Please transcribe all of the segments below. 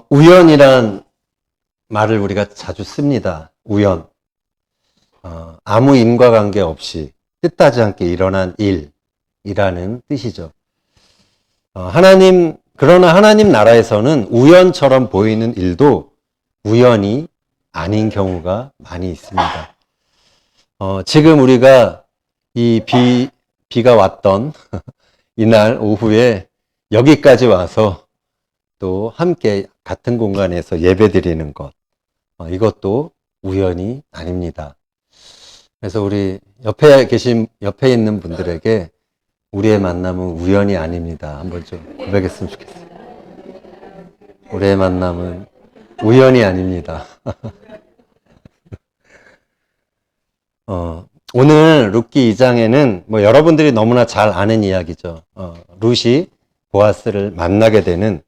우연이란 말을 우리가 자주 씁니다. 우연. 아무 인과관계 없이 뜻하지 않게 일어난 일이라는 뜻이죠. 그러나 하나님 나라에서는 우연처럼 보이는 일도 우연이 아닌 경우가 많이 있습니다. 지금 우리가 이 비가 왔던 이날 오후에 여기까지 와서 또 함께 같은 공간에서 예배드리는 것, 이것도 우연이 아닙니다. 그래서 우리 옆에 있는 분들에게 우리의 만남은 우연이 아닙니다. 한번 좀 고백했으면 좋겠어요. 우리의 만남은 우연이 아닙니다. 오늘 룻기 2장에는 여러분들이 너무나 잘 아는 이야기죠. 룻이 보아스를 만나게 되는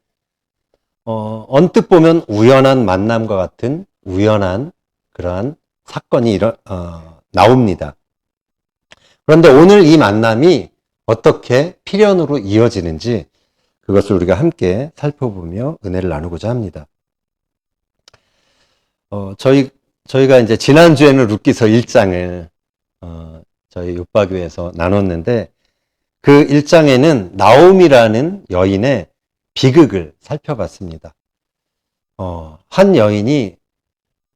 언뜻 보면 우연한 만남과 같은 우연한 그러한 사건이 나옵니다. 그런데 오늘 이 만남이 어떻게 필연으로 이어지는지 그것을 우리가 함께 살펴보며 은혜를 나누고자 합니다. 저희가 이제 지난주에는 룻기서 1장을 저희 육바교에서 나눴는데 그 1장에는 나오미라는 여인의 비극을 살펴봤습니다. 한 여인이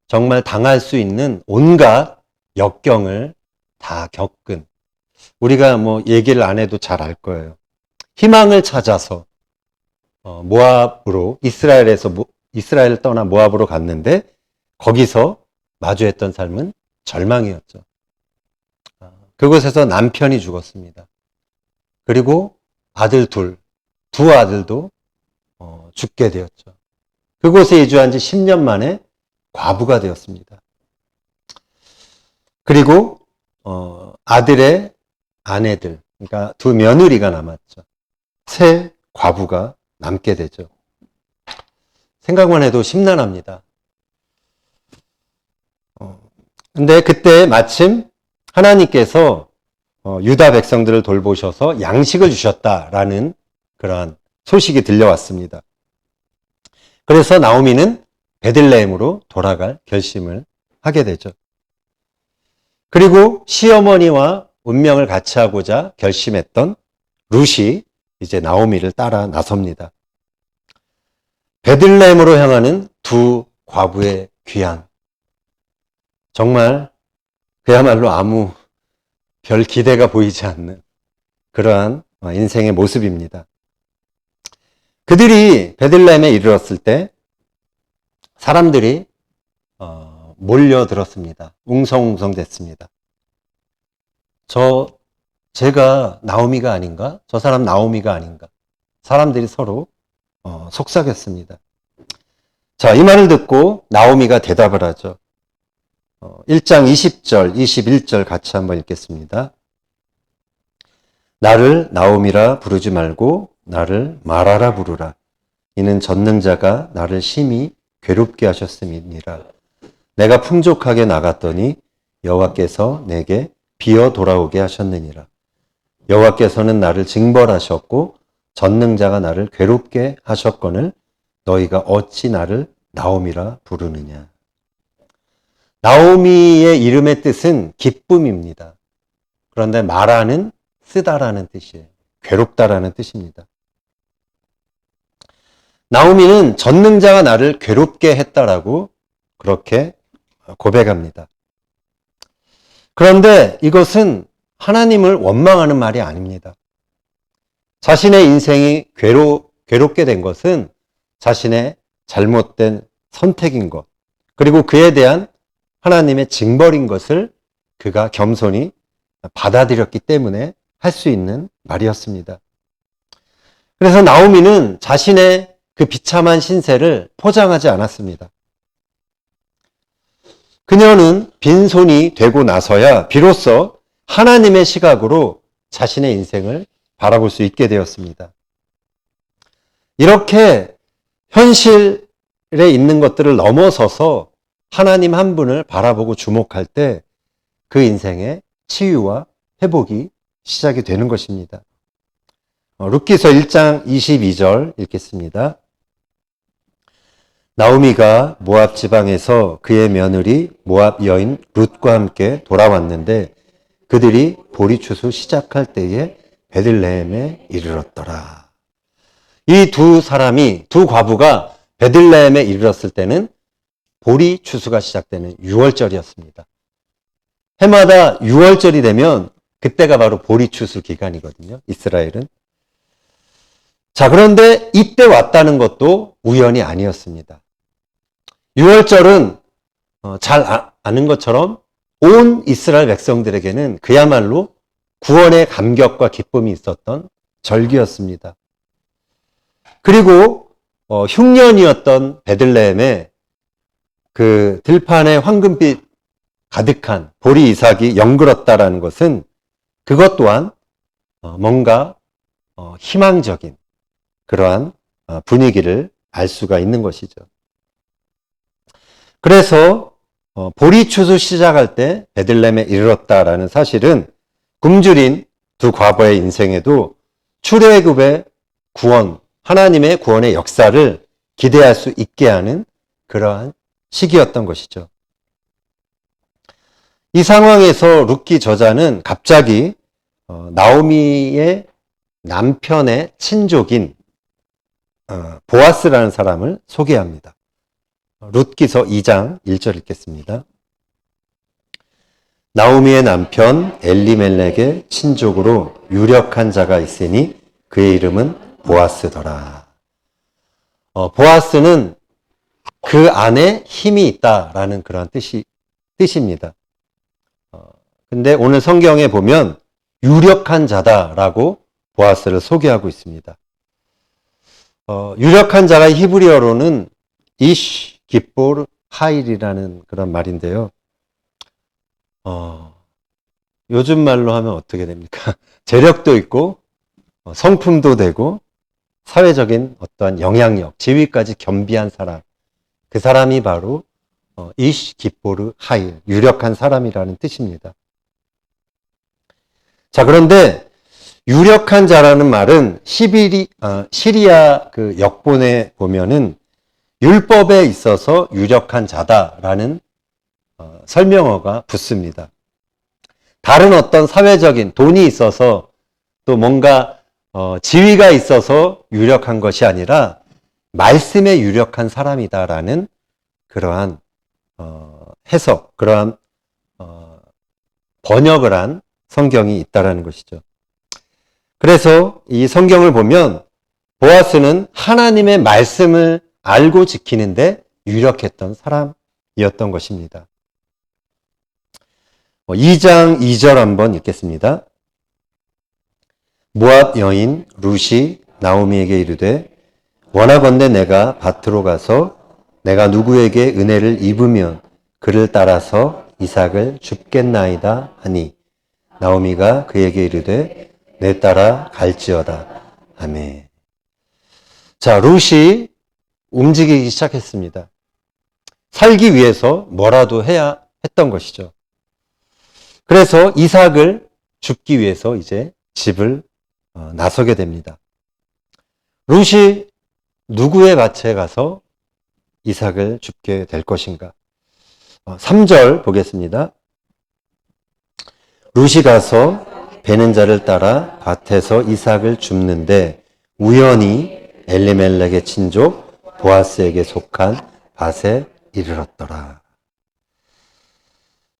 정말 당할 수 있는 온갖 역경을 다 겪은, 우리가 얘기를 안 해도 잘 알 거예요. 희망을 찾아서 모압으로 이스라엘을 떠나 모압으로 갔는데 거기서 마주했던 삶은 절망이었죠. 그곳에서 남편이 죽었습니다. 그리고 두 아들도 죽게 되었죠. 그곳에 이주한 지 10년 만에 과부가 되었습니다. 그리고 아들의 아내들, 그러니까 두 며느리가 남았죠. 새 과부가 남게 되죠. 생각만 해도 심란합니다. 근데 그때 마침 하나님께서 유다 백성들을 돌보셔서 양식을 주셨다라는 그러한 소식이 들려왔습니다. 그래서 나오미는 베들레헴으로 돌아갈 결심을 하게 되죠. 그리고 시어머니와 운명을 같이 하고자 결심했던 룻이 이제 나오미를 따라 나섭니다. 베들레헴으로 향하는 두 과부의 귀향. 정말 그야말로 아무 별 기대가 보이지 않는 그러한 인생의 모습입니다. 그들이 베들레헴에 이르렀을 때 사람들이 몰려들었습니다. 웅성웅성 됐습니다. 제가 나오미가 아닌가? 저 사람 나오미가 아닌가? 사람들이 서로 속삭였습니다. 자, 이 말을 듣고 나오미가 대답을 하죠. 1장 20절, 21절 같이 한번 읽겠습니다. 나를 나오미라 부르지 말고 나를 마라라 부르라. 이는 전능자가 나를 심히 괴롭게 하셨음이니라. 내가 풍족하게 나갔더니 여호와께서 내게 비어 돌아오게 하셨느니라. 여호와께서는 나를 징벌하셨고 전능자가 나를 괴롭게 하셨거늘 너희가 어찌 나를 나오미라 부르느냐. 나오미의 이름의 뜻은 기쁨입니다. 그런데 마라는 쓰다라는 뜻이에요. 괴롭다라는 뜻입니다. 나오미는 전능자가 나를 괴롭게 했다라고 그렇게 고백합니다. 그런데 이것은 하나님을 원망하는 말이 아닙니다. 자신의 인생이 괴롭게 된 것은 자신의 잘못된 선택인 것, 그리고 그에 대한 하나님의 징벌인 것을 그가 겸손히 받아들였기 때문에 할 수 있는 말이었습니다. 그래서 나오미는 자신의 그 비참한 신세를 포장하지 않았습니다. 그녀는 빈손이 되고 나서야 비로소 하나님의 시각으로 자신의 인생을 바라볼 수 있게 되었습니다. 이렇게 현실에 있는 것들을 넘어서서 하나님 한 분을 바라보고 주목할 때 그 인생의 치유와 회복이 시작이 되는 것입니다. 룻기서 1장 22절 읽겠습니다. 나오미가 모압 지방에서 그의 며느리 모압 여인 룻과 함께 돌아왔는데 그들이 보리추수 시작할 때에 베들레헴에 이르렀더라. 이 두 과부가 베들레헴에 이르렀을 때는 보리추수가 시작되는 6월절이었습니다. 해마다 6월절이 되면 그때가 바로 보리추수 기간이거든요. 이스라엘은. 자, 그런데 이때 왔다는 것도 우연이 아니었습니다. 6월절은 잘 아는 것처럼 온 이스라엘 백성들에게는 그야말로 구원의 감격과 기쁨이 있었던 절기였습니다. 그리고 흉년이었던 베들레헴에 그 들판에 황금빛 가득한 보리 이삭이 연그렀다라는 것은 그것 또한 뭔가 희망적인 그러한 분위기를 알 수가 있는 것이죠. 그래서 보리추수 시작할 때 베들레헴에 이르렀다라는 사실은 굶주린 두 과부의 인생에도 출애굽의 구원, 하나님의 구원의 역사를 기대할 수 있게 하는 그러한 시기였던 것이죠. 이 상황에서 룻기 저자는 갑자기 나오미의 남편의 친족인 보아스라는 사람을 소개합니다. 룻기서 2장 1절 읽겠습니다. 나오미의 남편 엘리멜렉의 친족으로 유력한 자가 있으니 그의 이름은 보아스더라. 보아스는 그 안에 힘이 있다라는 그런 뜻입니다. 근데 오늘 성경에 보면 유력한 자다라고 보아스를 소개하고 있습니다. 유력한 자가 히브리어로는 이쉬 기뽀르 하일이라는 그런 말인데요. 요즘 말로 하면 어떻게 됩니까? 재력도 있고 성품도 되고 사회적인 어떠한 영향력, 지위까지 겸비한 사람, 그 사람이 바로 이쉬 기뽀르 하일, 유력한 사람이라는 뜻입니다. 자, 그런데 유력한 자라는 말은 시리아 그 역본에 보면은 율법에 있어서 유력한 자다라는 설명어가 붙습니다. 다른 어떤 사회적인 돈이 있어서 또 뭔가 지위가 있어서 유력한 것이 아니라 말씀에 유력한 사람이다라는 그러한 해석, 그러한 번역을 한 성경이 있다라는 것이죠. 그래서 이 성경을 보면 보아스는 하나님의 말씀을 알고 지키는데 유력했던 사람이었던 것입니다. 2장 2절 한번 읽겠습니다. 모압 여인 룻이 나오미에게 이르되 원하건대 내가 밭으로 가서 내가 누구에게 은혜를 입으면 그를 따라서 이삭을 줍겠나이다 하니 나오미가 그에게 이르되 내 따라 갈지어다. 아멘. 자, 룻이 움직이기 시작했습니다. 살기 위해서 뭐라도 해야 했던 것이죠. 그래서 이삭을 줍기 위해서 이제 집을 나서게 됩니다. 룻이 누구의 밭에 가서 이삭을 줍게 될 것인가? 3절 보겠습니다. 룻이 가서 베는 자를 따라 밭에서 이삭을 줍는데 우연히 엘리멜렉의 친족 보아스에게 속한 밭에 이르렀더라.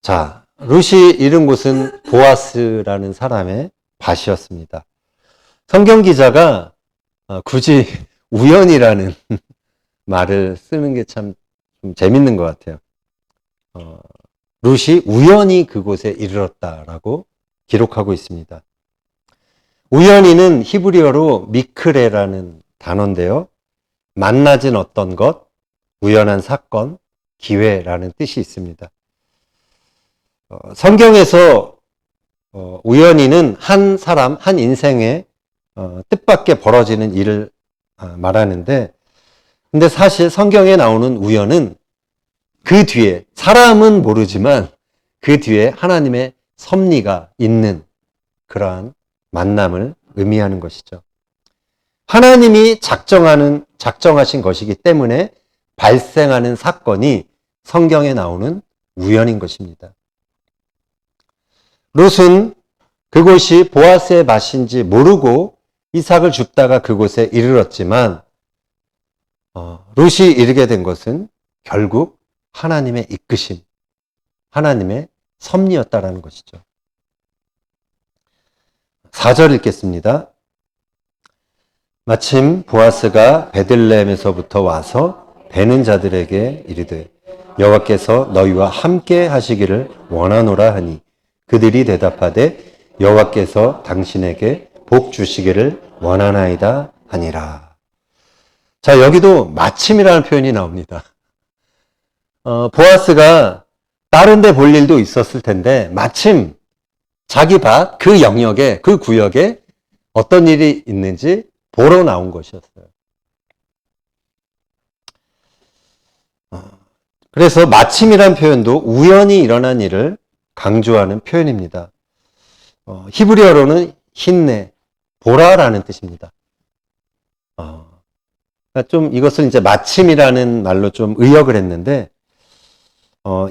자, 룻이 이른 곳은 보아스라는 사람의 밭이었습니다. 성경 기자가 굳이 우연이라는 말을 쓰는 게 참 좀 재밌는 것 같아요. 룻이 우연히 그곳에 이르렀다라고 기록하고 있습니다. 우연히는 히브리어로 미크레라는 단어인데요. 만나진 어떤 것, 우연한 사건, 기회라는 뜻이 있습니다. 성경에서 우연히는 한 사람, 한 인생의 뜻밖의 벌어지는 일을 말하는데, 근데 사실 성경에 나오는 우연은 그 뒤에, 사람은 모르지만 그 뒤에 하나님의 섭리가 있는 그러한 만남을 의미하는 것이죠. 하나님이 작정하신 것이기 때문에 발생하는 사건이 성경에 나오는 우연인 것입니다. 룻은 그곳이 보아스의 밭인지 모르고 이삭을 줍다가 그곳에 이르렀지만 룻이 이르게 된 것은 결국 하나님의 이끄심, 하나님의 섭리였다라는 것이죠. 4절 읽겠습니다. 마침 보아스가 베들레헴에서부터 와서 베는 자들에게 이르되 여호와께서 너희와 함께 하시기를 원하노라 하니 그들이 대답하되 여호와께서 당신에게 복 주시기를 원하나이다 하니라. 자, 여기도 마침이라는 표현이 나옵니다. 보아스가 다른 데 볼 일도 있었을 텐데 마침 자기 밭, 그 영역에, 그 구역에 어떤 일이 있는지 보러 나온 것이었어요. 그래서 마침이란 표현도 우연히 일어난 일을 강조하는 표현입니다. 히브리어로는 힌네, 보라라는 뜻입니다. 그러니까 좀 이것을 이제 마침이라는 말로 좀 의역을 했는데,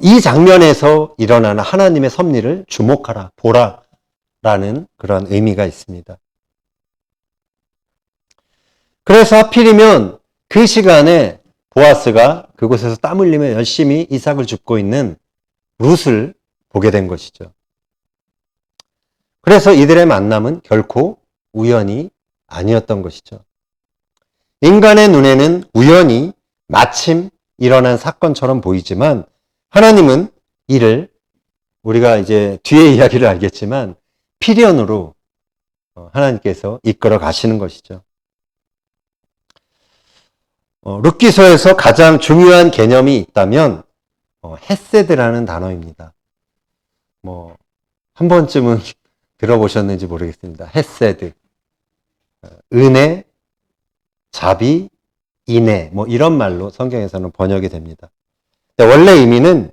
이 장면에서 일어나는 하나님의 섭리를 주목하라, 보라라는 그런 의미가 있습니다. 그래서 하필이면 그 시간에 보아스가 그곳에서 땀 흘리며 열심히 이삭을 줍고 있는 룻을 보게 된 것이죠. 그래서 이들의 만남은 결코 우연이 아니었던 것이죠. 인간의 눈에는 우연히 마침 일어난 사건처럼 보이지만 하나님은 이를 우리가 이제 뒤에 이야기를 알겠지만 필연으로 하나님께서 이끌어 가시는 것이죠. 룻기서에서 가장 중요한 개념이 있다면 헤세드라는 단어입니다. 한 번쯤은 들어보셨는지 모르겠습니다. 헤세드, 은혜, 자비, 인애, 이런 말로 성경에서는 번역이 됩니다. 원래 의미는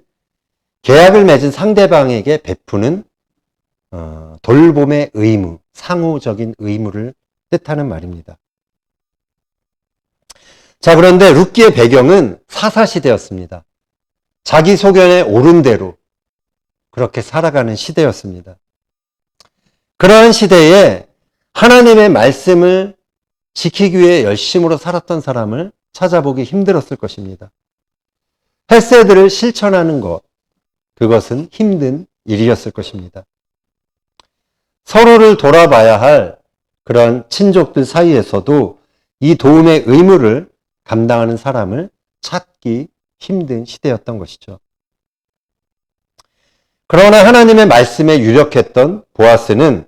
계약을 맺은 상대방에게 베푸는 돌봄의 의무, 상호적인 의무를 뜻하는 말입니다. 자, 그런데 룻기의 배경은 사사시대였습니다. 자기 소견에 옳은 대로 그렇게 살아가는 시대였습니다. 그러한 시대에 하나님의 말씀을 지키기 위해 열심으로 살았던 사람을 찾아보기 힘들었을 것입니다. 헤세드를 실천하는 것, 그것은 힘든 일이었을 것입니다. 서로를 돌아봐야 할 그런 친족들 사이에서도 이 도움의 의무를 감당하는 사람을 찾기 힘든 시대였던 것이죠. 그러나 하나님의 말씀에 유력했던 보아스는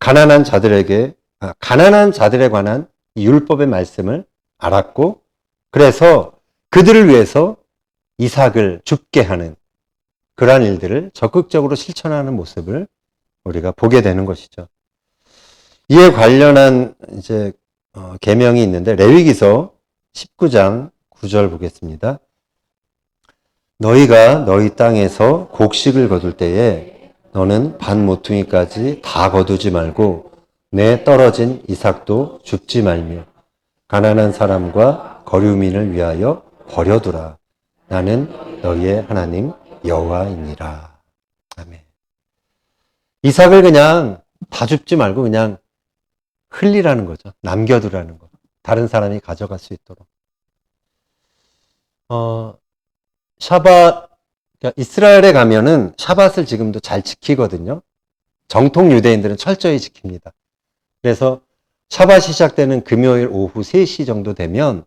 가난한 자들에 관한 이 율법의 말씀을 알았고, 그래서 그들을 위해서 이삭을 줍게 하는 그러한 일들을 적극적으로 실천하는 모습을 우리가 보게 되는 것이죠. 이에 관련한 이제 계명이 있는데 레위기서 19장 9절 보겠습니다. 너희가 너희 땅에서 곡식을 거둘 때에 너는 반 모퉁이까지 다 거두지 말고 내 떨어진 이삭도 줍지 말며 가난한 사람과 거류민을 위하여 버려두라. 나는 너희의 하나님 여호와이니라. 아멘. 이삭을 그냥 다 줍지 말고 그냥 흘리라는 거죠. 남겨두라는 거. 다른 사람이 가져갈 수 있도록. 샤밧, 그러니까 이스라엘에 가면은 샤밧을 지금도 잘 지키거든요. 정통 유대인들은 철저히 지킵니다. 그래서 샤밧이 시작되는 금요일 오후 3시 정도 되면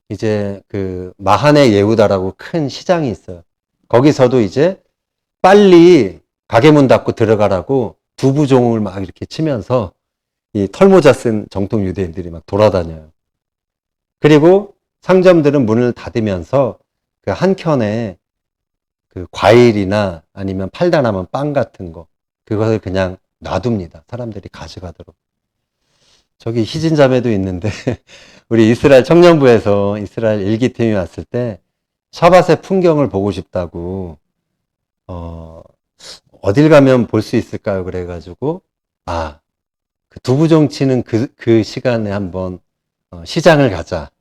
이제 그 마하네 예후다라고 큰 시장이 있어요. 거기서도 이제 빨리 가게 문 닫고 들어가라고 두부종을 막 이렇게 치면서 이 털모자 쓴 정통 유대인들이 막 돌아다녀요. 그리고 상점들은 문을 닫으면서 그 한켠에 그 과일이나 아니면 팔다 남은 빵 같은 거, 그것을 그냥 놔둡니다. 사람들이 가져가도록. 저기 희진자매도 있는데 우리 이스라엘 청년부에서 이스라엘 일기팀이 왔을 때 샤밧의 풍경을 보고 싶다고 어딜 가면 볼 수 있을까요? 그래가지고 그 두부종 치는 그 시간에 한번 시장을 가자.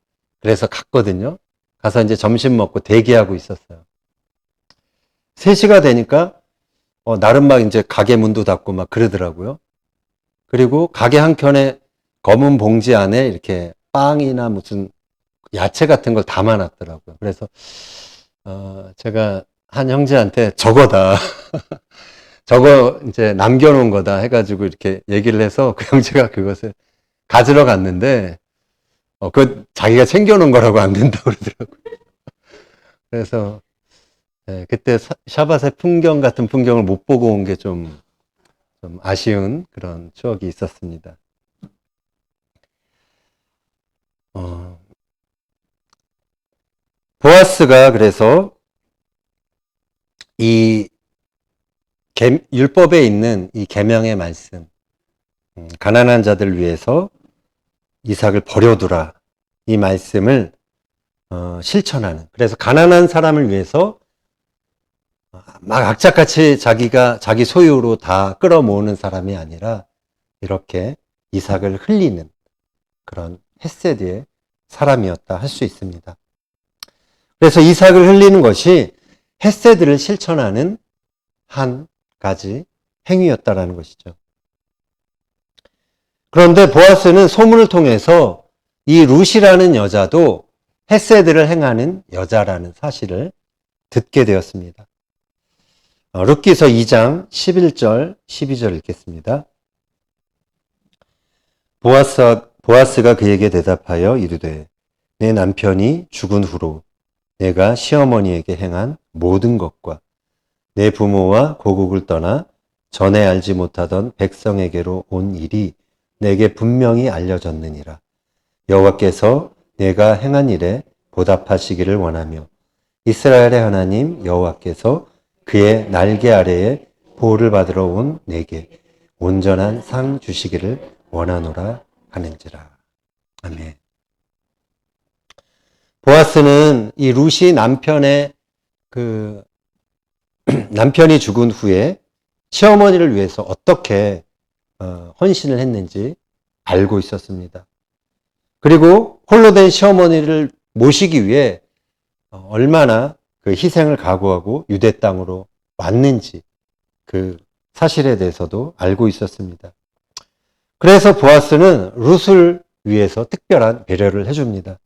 그래서 갔거든요. 가서 이제 점심 먹고 대기하고 있었어요. 3시가 되니까 나름 막 이제 가게 문도 닫고 막 그러더라고요. 그리고 가게 한켠에 검은 봉지 안에 이렇게 빵이나 무슨 야채 같은 걸 담아놨더라고요. 그래서 제가 한 형제한테 저거다. 저거 이제 남겨놓은 거다 해가지고 이렇게 얘기를 해서 그 형제가 그것을 가지러 갔는데 그 자기가 챙겨놓은 거라고 안 된다고 그러더라고요. 그래서 그때 샤밧의 풍경 같은 풍경을 못 보고 온 게 좀 아쉬운 그런 추억이 있었습니다. 보아스가 그래서 이 율법에 있는 이 계명의 말씀, 가난한 자들 위해서 이삭을 버려두라, 이 말씀을 실천하는, 그래서 가난한 사람을 위해서 막 악착같이 자기 소유로 다 끌어모으는 사람이 아니라 이렇게 이삭을 흘리는 그런 헤세드의 사람이었다 할 수 있습니다. 그래서 이삭을 흘리는 것이 헤세드를 실천하는 한 가지 행위였다라는 것이죠. 그런데 보아스는 소문을 통해서 이 룻이라는 여자도 헤세드를 행하는 여자라는 사실을 듣게 되었습니다. 룻기서 2장 11절 12절 읽겠습니다. 보아스가 그에게 대답하여 이르되 내 남편이 죽은 후로 내가 시어머니에게 행한 모든 것과 내 부모와 고국을 떠나 전에 알지 못하던 백성에게로 온 일이 내게 분명히 알려졌느니라. 여호와께서 내가 행한 일에 보답하시기를 원하며 이스라엘의 하나님 여호와께서 그의 날개 아래에 보호를 받으러 온 내게 온전한 상 주시기를 원하노라 하는지라. 아멘. 보아스는 이 룻이 남편이 죽은 후에 시어머니를 위해서 어떻게 헌신을 했는지 알고 있었습니다. 그리고 홀로 된 시어머니를 모시기 위해 얼마나 그 희생을 각오하고 유대 땅으로 왔는지 그 사실에 대해서도 알고 있었습니다. 그래서 보아스는 룻을 위해서 특별한 배려를 해줍니다.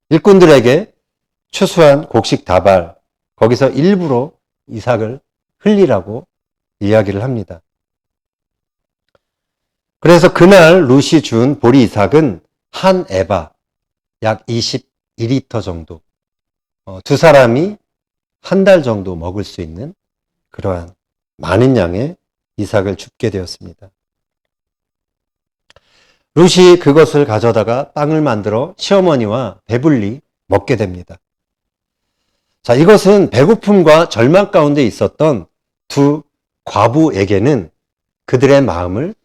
일꾼들에게 추수한 곡식 다발, 거기서 일부러 이삭을 흘리라고 이야기를 합니다. 그래서 그날 룻이 준 보리 이삭은 한 에바, 약 22리터 정도, 두 사람이 한 달 정도 먹을 수 있는 그러한 많은 양의 이삭을 줍게 되었습니다. 룻이 그것을 가져다가 빵을 만들어 시어머니와 배불리 먹게 됩니다. 자, 이것은 배고픔과 절망 가운데 있었던 두 과부에게는 그들의 마음을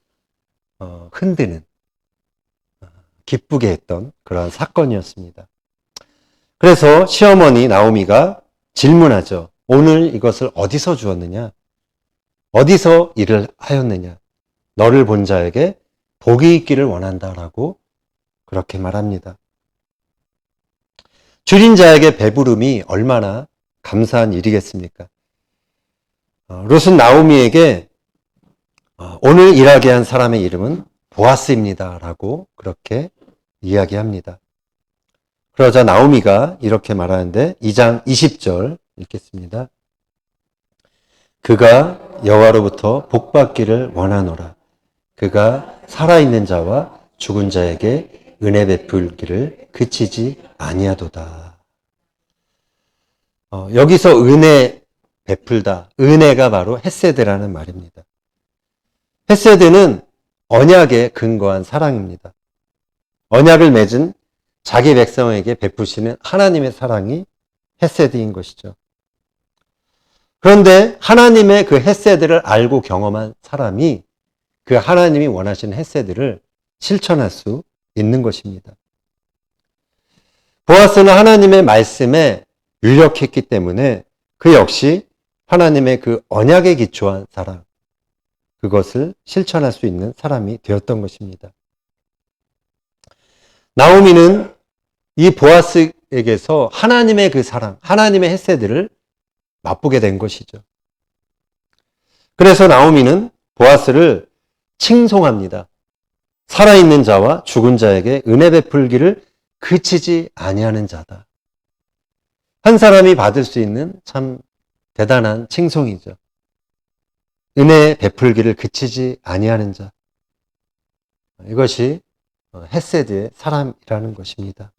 흔드는, 기쁘게 했던 그러한 사건이었습니다. 그래서 시어머니 나오미가 질문하죠. 오늘 이것을 어디서 주었느냐? 어디서 일을 하였느냐? 너를 본 자에게 복이 있기를 원한다라고 그렇게 말합니다. 줄인 자에게 배부름이 얼마나 감사한 일이겠습니까? 룻은 나오미에게 오늘 일하게 한 사람의 이름은 보아스입니다 라고 그렇게 이야기합니다. 그러자 나오미가 이렇게 말하는데 2장 20절 읽겠습니다. 그가 여호와로부터 복받기를 원하노라. 그가 살아있는 자와 죽은 자에게 은혜 베풀기를 그치지 아니하도다. 여기서 은혜 베풀다, 은혜가 바로 헤세드라는 말입니다. 헤세드는 언약에 근거한 사랑입니다. 언약을 맺은 자기 백성에게 베푸시는 하나님의 사랑이 헤세드인 것이죠. 그런데 하나님의 그 헤세드를 알고 경험한 사람이 그 하나님이 원하시는 헤세드를 실천할 수 있는 것입니다. 보아스는 하나님의 말씀에 유력했기 때문에 그 역시 하나님의 그 언약에 기초한 사랑, 그것을 실천할 수 있는 사람이 되었던 것입니다. 나오미는 이 보아스 루트에게서 하나님의 그 사랑, 하나님의 헤세드를 맛보게 된 것이죠. 그래서 나오미는 보아스를 칭송합니다. 살아있는 자와 죽은 자에게 은혜 베풀기를 그치지 아니하는 자다. 한 사람이 받을 수 있는 참 대단한 칭송이죠. 은혜 베풀기를 그치지 아니하는 자. 이것이 헤세드의 사람이라는 것입니다.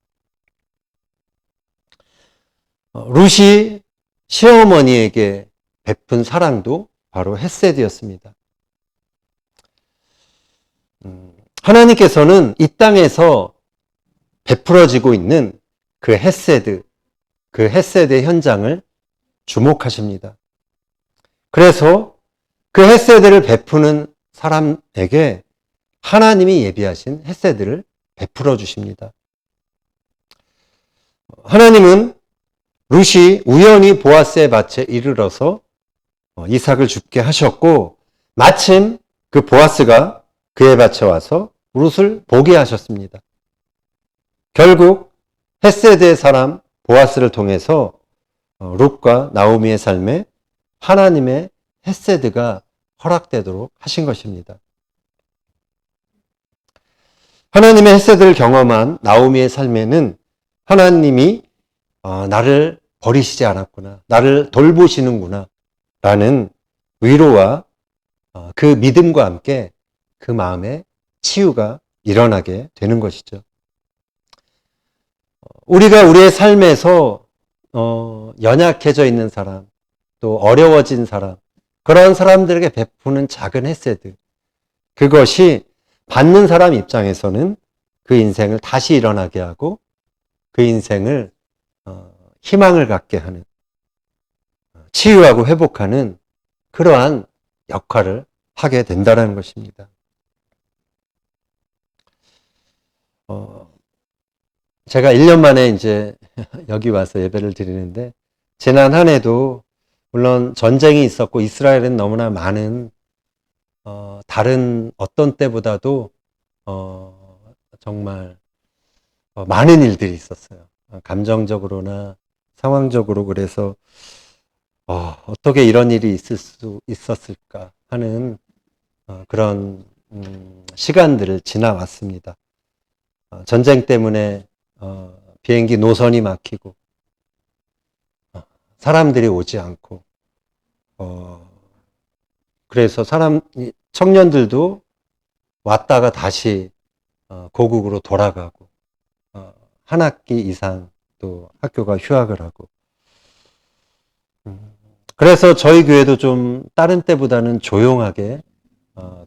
룻이 시어머니에게 베푼 사랑도 바로 헤세드였습니다. 하나님께서는 이 땅에서 베풀어지고 있는 그 헤세드의 현장을 주목하십니다. 그래서 그 헤세드를 베푸는 사람에게 하나님이 예비하신 헤세드를 베풀어 주십니다. 하나님은 룻이 우연히 보아스의 밭에 이르러서 이삭을 줍게 하셨고, 마침 그 보아스가 그의 밭에 와서 룻을 보게 하셨습니다. 결국 헤세드의 사람 보아스를 통해서 룻과 나오미의 삶에 하나님의 헤세드가 허락되도록 하신 것입니다. 하나님의 헤세드를 경험한 나오미의 삶에는 하나님이 나를 버리시지 않았구나, 나를 돌보시는구나 라는 위로와 그 믿음과 함께 그 마음에 치유가 일어나게 되는 것이죠. 우리가 우리의 삶에서 연약해져 있는 사람, 또 어려워진 사람, 그런 사람들에게 베푸는 작은 헤세드, 그것이 받는 사람 입장에서는 그 인생을 다시 일어나게 하고 그 인생을 희망을 갖게 하는, 치유하고 회복하는 그러한 역할을 하게 된다는 것입니다. 제가 1년 만에 이제 여기 와서 예배를 드리는데, 지난 한 해도 물론 전쟁이 있었고 이스라엘은 너무나 많은 다른 어떤 때보다도 정말 많은 일들이 있었어요. 감정적으로나 상황적으로. 그래서 어떻게 이런 일이 있을 수 있었을까 하는 그런 시간들을 지나왔습니다. 전쟁 때문에 비행기 노선이 막히고 사람들이 오지 않고 그래서 청년들도 왔다가 다시 고국으로 돌아가고 한 학기 이상 또 학교가 휴학을 하고, 그래서 저희 교회도 좀 다른 때보다는 조용하게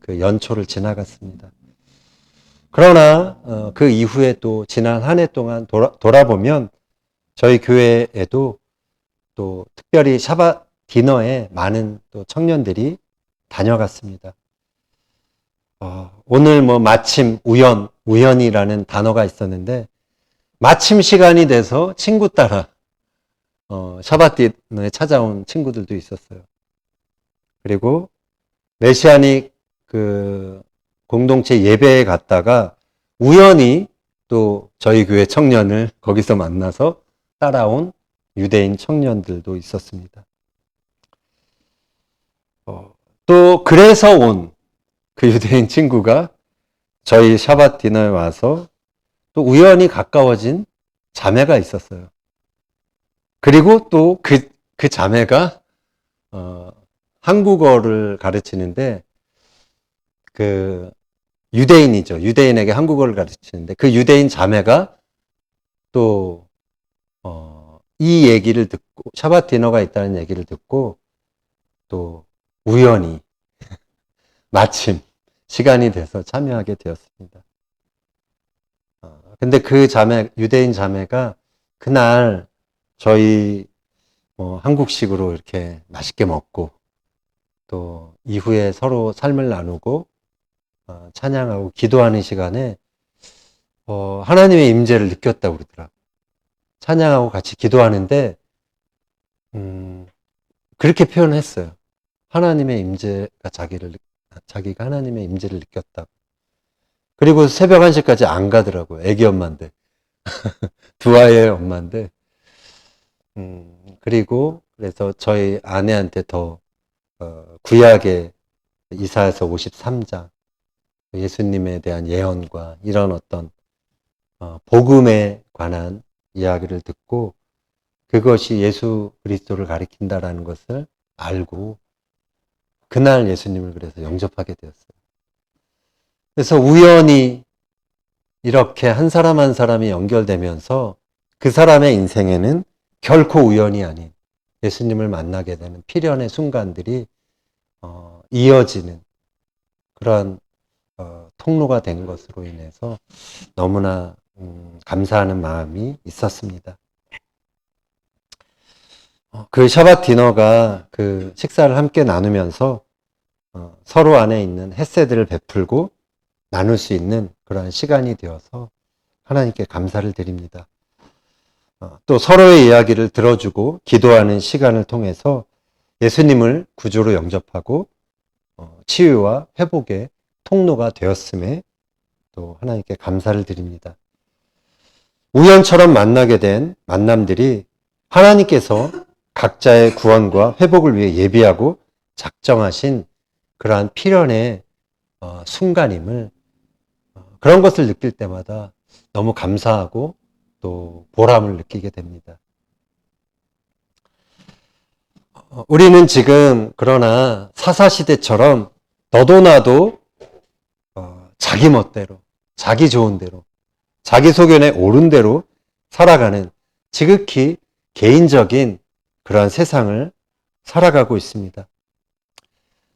그 연초를 지나갔습니다. 그러나 그 이후에 또 지난 한 해 동안 돌아보면 저희 교회에도 또 특별히 샤bat 디너에 많은 또 청년들이 다녀갔습니다. 오늘 마침 우연이라는 단어가 있었는데, 마침 시간이 돼서 친구 따라 샤bat 디너에 찾아온 친구들도 있었어요. 그리고 메시아닉 그 공동체 예배에 갔다가 우연히 또 저희 교회 청년을 거기서 만나서 따라온 유대인 청년들도 있었습니다. 또 그래서 온 그 유대인 친구가 저희 샤bat 디너에 와서 또 우연히 가까워진 자매가 있었어요. 그리고 또 그 자매가 한국어를 가르치는데, 그 유대인이죠. 유대인에게 한국어를 가르치는데 그 유대인 자매가 또 이 얘기를 듣고, 샤bat 디너가 있다는 얘기를 듣고 또 우연히 마침 시간이 돼서 참여하게 되었습니다. 근데 그 유대인 자매가 그날 저희 한국식으로 이렇게 맛있게 먹고 또 이후에 서로 삶을 나누고 찬양하고 기도하는 시간에 하나님의 임재를 느꼈다고 그러더라고요. 찬양하고 같이 기도하는데 그렇게 표현했어요. 하나님의 임재가 자기가 하나님의 임재를 느꼈다고. 그리고 새벽 1시까지 안 가더라고요. 애기 엄마인데. 두 아이의 엄마인데, 그리고 그래서 저희 아내한테 더 구약의 이사야서 53장 예수님에 대한 예언과 이런 어떤 복음에 관한 이야기를 듣고 그것이 예수 그리스도를 가리킨다라는 것을 알고 그날 예수님을 그래서 영접하게 되었어요. 그래서 우연히 이렇게 한 사람 한 사람이 연결되면서 그 사람의 인생에는 결코 우연이 아닌 예수님을 만나게 되는 필연의 순간들이 이어지는 그러한 통로가 된 것으로 인해서 너무나 감사하는 마음이 있었습니다. 그 샤bat 디너가 그 식사를 함께 나누면서 서로 안에 있는 헤세드를 베풀고 나눌 수 있는 그러한 시간이 되어서 하나님께 감사를 드립니다. 또 서로의 이야기를 들어주고 기도하는 시간을 통해서 예수님을 구주로 영접하고 치유와 회복의 통로가 되었음에 또 하나님께 감사를 드립니다. 우연처럼 만나게 된 만남들이 하나님께서 각자의 구원과 회복을 위해 예비하고 작정하신 그러한 필연의 순간임을 그런 것을 느낄 때마다 너무 감사하고 또 보람을 느끼게 됩니다. 우리는 지금 그러나 사사시대처럼 너도 나도 자기 멋대로, 자기 좋은 대로, 자기 소견에 옳은 대로 살아가는 지극히 개인적인 그러한 세상을 살아가고 있습니다.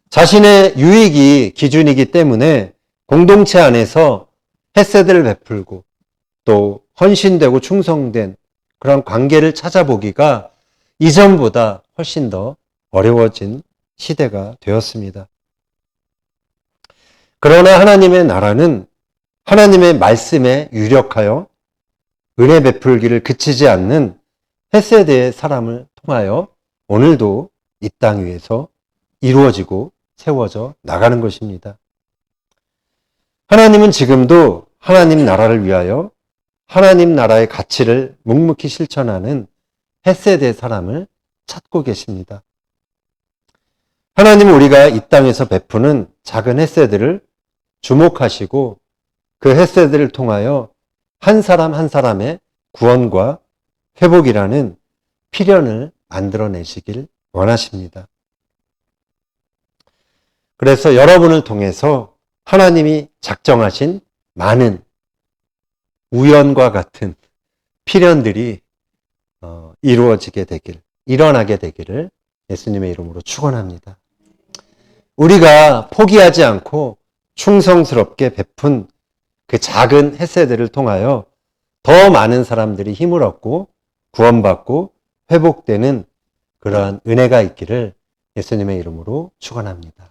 자신의 유익이 기준이기 때문에 공동체 안에서 헤세드를 베풀고 또 헌신되고 충성된 그런 관계를 찾아보기가 이전보다 훨씬 더 어려워진 시대가 되었습니다. 그러나 하나님의 나라는 하나님의 말씀에 유력하여 은혜 베풀기를 그치지 않는 헤세드의 사람을 통하여 오늘도 이 땅 위에서 이루어지고 세워져 나가는 것입니다. 하나님은 지금도 하나님 나라를 위하여 하나님 나라의 가치를 묵묵히 실천하는 헤세드의 사람을 찾고 계십니다. 하나님은 우리가 이 땅에서 베푸는 작은 헤세드를 주목하시고 그 헤세드를 통하여 한 사람 한 사람의 구원과 회복이라는 필연을 만들어내시길 원하십니다. 그래서 여러분을 통해서 하나님이 작정하신 많은 우연과 같은 필연들이 이루어지게 되길, 일어나게 되기를 예수님의 이름으로 축원합니다. 우리가 포기하지 않고 충성스럽게 베푼 그 작은 헤세드를 통하여 더 많은 사람들이 힘을 얻고 구원받고 회복되는 그러한 은혜가 있기를 예수님의 이름으로 축원합니다.